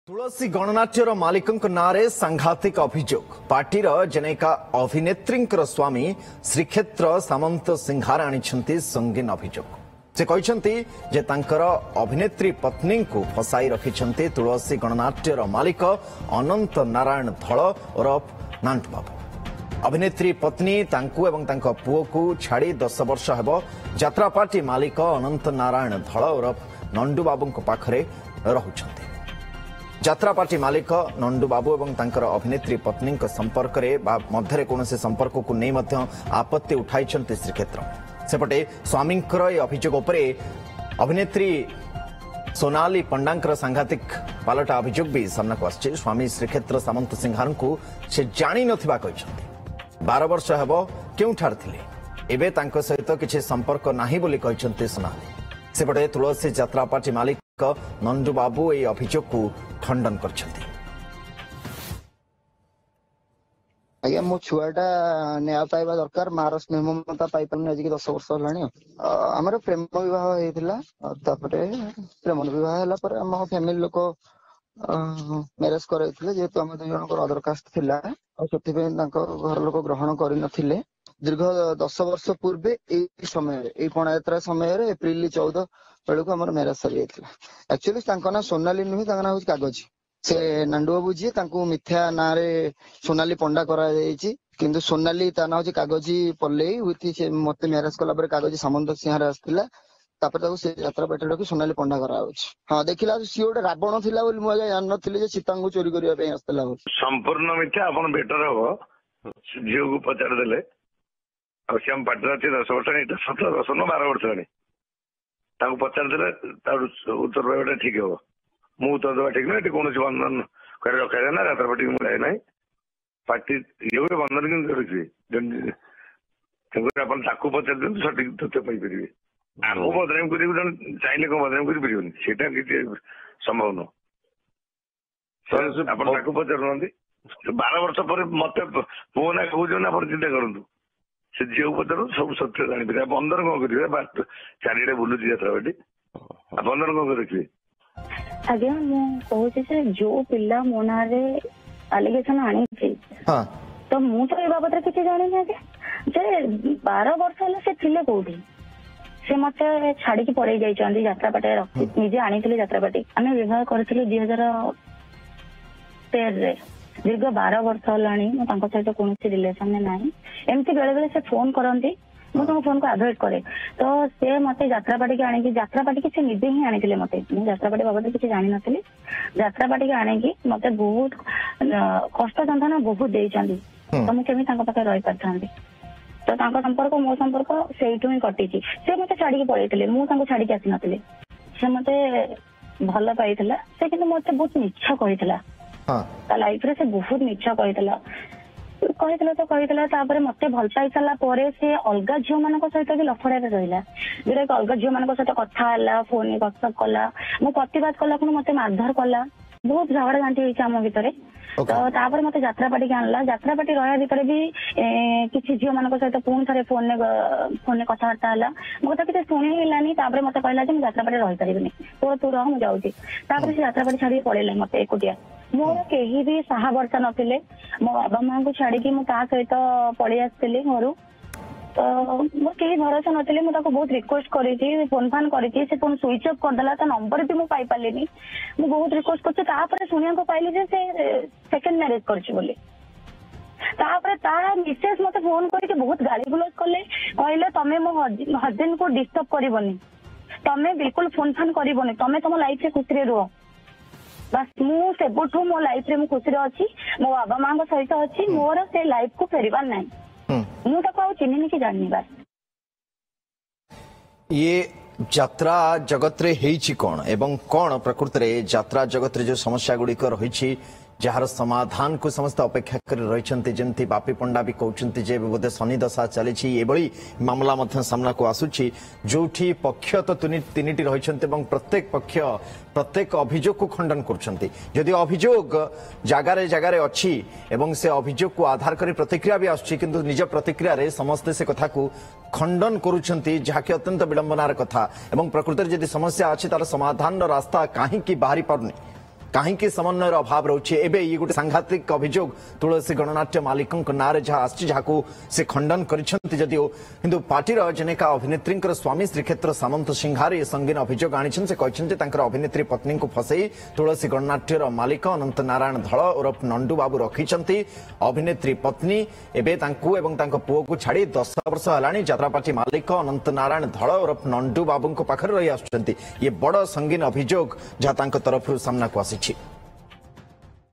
तुलसी गणनाट्यर मालिक नारे सांघातिक अभियोग पार्टीर जनेका अभिनेत्री स्वामी श्रीक्षेत्र सामंत सिंहार आनी संगीन अभियोग से कहते जे तांकर अभिनेत्री पत्नी को फसाई रखिछन्ति तुलसी गणनाट्यर मालिक अनंत नारायण धल ओरफ नांटू बाबू। अभिनेत्री पत्नी तांकु एवं तांको पुओ को छाड़ी 10 वर्ष हेबो यात्रा पार्टी मालिक अनंत नारायण धल ओरफ नंडू बाबू पाखरे रहुछन्ति। यात्रा पार्टी मालिक नंडू बाबू एवं तांकर अभिनेत्री पत्नी संपर्क मध्य कौन संपर्क को नहीं आपत्ति उठाई श्रीक्षेत्र सेपटे स्वामी अभियोग अभिनेत्री सोनाली पंडा सांघातिक पालटा अभियोग भी सामना को आसी। स्वामी श्रीक्षेत्र सामंत सिंहार को से जानी नथिबा कहते 12 वर्ष हेब केउठार थिले एबे तांको सहित किछि संपर्क नाही बोली कहते सोनाली। सेपटे तुलसी यात्रा पार्टी मालिक नंदू बाबू ए अभियोग को खंडन करछन्ति। आज्ञा मो छुआटा न्याय पाइबा दरकार मार स्नेह ममता पाई पारने आज 10 वर्ष हलाणी हमर प्रेम विवाह हेतिला तापरे प्रेम विवाह हला पर हम फैमिली लोक मैरेज करैथिले जेतु हम दुई जनकर अदर कास्ट थिला और सेति पे तांको घर लोक ग्रहण करि नथिले। दीर्घ 10 वर्ष पूर्वे ए समय ए पणायात्रा समय एप्रिल 14 बेलू आम मैरेज सरी जाइए। एक्चुअली ना सोनाली नुहे ना हूँ कागज से नांडू बाबू जी मिथ्या ना सोनाली पंडा किंतु सोनाली ता ना हूँ कागजी पल्लई विथ से मत मैरेज कला कागजी सामंत सिंहार आसला से यात्रा पेटे रखी सोनाली पंडा करा हाँ देखला सी गोटे रावण थी मुझे जान नी सीता को चोरी करने आसला संपूर्ण मिथ्या आप बेटर हम झील को पचारदे पार्टी 10 वर्ष 17 वर्ष 12 वर्ष पचारदे उत्तर पाइबा ठीक हे मु उत्तर देवा ठीक ना कौन बंधन कर रखा ना यात्रा पार्टी मुझे ना पार्टी ये गोटे बंधन कि पचार दिखाते सठिक तथ्य पाइपर आगे बदनाम कर चाहिए कौन बदनाम कर संभव नुह पचार 12 वर्ष पर मत पुओ ना कहूँ आप चिंता करूँ से झील पचार सब सत्य जापर बंधन कौन करेंगे चारिड़े बुलूँ यात्रा पार्टी बंधन कौन रखिए। आज्ञा मुझे जो पिला मो ना आलिगेसन आनी तो मु तो ये बाबद किसी जानी आज्ञा जे 12 वर्ष है से थिले कोठी से मत छाड़ी पड़े जाइए यात्रा पार्टी रखी निजे आनी यात्रा पार्टी आम विवाह कर 2013 दीर्घ 12 वर्ष है सहित कौन रिलेसन में ना एमती बेले बेले से फोन करती मुझे फोन को अवॉइड करे तो से मत यात्रा पार्टी की आने यात्रा पार्टी की निजे ही आनी मत यात्रा पार्टी बाबद किसी जानी नी यात्रा पार्टी की आने मत बहुत कष्ट जंत्रणा बहुत देती तो मुझे पाखे रही पारि तो संपर्क मो संपर्क से ही कटी से मत छाड़ी पड़े मुझे छाड़ी आसी नी से मत भल पाई से कि मत बहुत मिछ कही लाइफ रे से बहुत मिछ कही मत भल पाई सारा से अलग झील मान सहित भी लफड़ा रहा जोटा कि अलग झील मान सहित कथा फोन गपसप कला मो प्रतिवाद कला पुणी मत मारधर कला बहुत झगड़ा झांटी होती आम भितर तो मत यात्रा पार्टी आनला यात्रा पार्टी रहा भितर भी किसी झील मान सहित पुणी थे फोन कथबार्ता है मो कथा किसी शुणी मत कहला यात्रा पार्टी रही पारि तो तू रह मुझे से यात्रा पार्टी छाड़ी पड़े मत एकुटिया मोर कहीं भी साहा भरसा नथिले मो बाबा माँ को छाड़ी सहित पड़े आसती घर तो मोर कहीं भरोसा नथिले मुझे बहुत रिक्वेस्ट करी फोन फान करी से फोन स्विच ऑफ करदेला नंबर भी मुझे पाइपारे मुझे बहुत रिक्वेस्ट कर शुणा पाइली सेकेंड मैरेज कर मिसेस मत फोन करके बहुत गाली गुलज कले कहले तमें मो हजबैंड को डिस्टर्ब करबनी तमें बिल्कुल फोन फान करबनी तमें तुम लाइफ से खुशी रुह बस मु सेबठू मो लाइफ रे मु खुशी अच्छी मो बाबा माँ सहित अच्छी मोर से लाइफ को फेरबार ना मुझे चिन्हनी कि जानी बस ये यात्रा जगत रे हेछि कोन एवं कोन प्रकृत रे यात्रा जगत रे जो समस्या गुड़िक रही जार समाधान को समस्त अपेक्षा कर रही जमती बापी पंडा भी कहते जे बोधे शनि दशा चली मामला सामना को आसुची जो पक्ष तो तीन रही प्रत्येक पक्ष प्रत्येक अभियोग को खंडन कर अभियोग जगार जगार अच्छी एवं से अभियोग को आधार कर प्रतिक्रिया भी आसुची किंतु निज प्रतिक्रिया रे समस्ते से कथा को खंडन करुछंती जहाँकि अत्यंत विडंबनार कथा एवं प्रकृति जदि समस्या अच्छी तार समाधान रास्ता कहीं बाहरी पारुनी कहीं समन्वयर अभाव रोचे एबे ये गोटे सांघातिक अभियोग तुलसी गणनाट्य मालिकों नारे जहाँ आसी जहाँ से खंडन करदियो किंतु पार्टीर जनेका अभिनेत्री स्वामी श्रीक्षेत्र सामंत सिंहार संगीन अभियोग आनी से कहते अभिनेत्री पत्नी को फसई तुलसी गणनाट्यर मालिक अनंत नारायण धल ओरफ नंडू बाबू रखिंट अभिनेत्री पत्नी एवं पुओ को छाड़ी 10 वर्ष है यात्रापार्टी मालिक अनंत नारायण धल ओरफ नंडू बाबू पाखे रही आसुच्चंती ये बड़ संगीन अभियोग जहाँ तरफ सामना को आसी।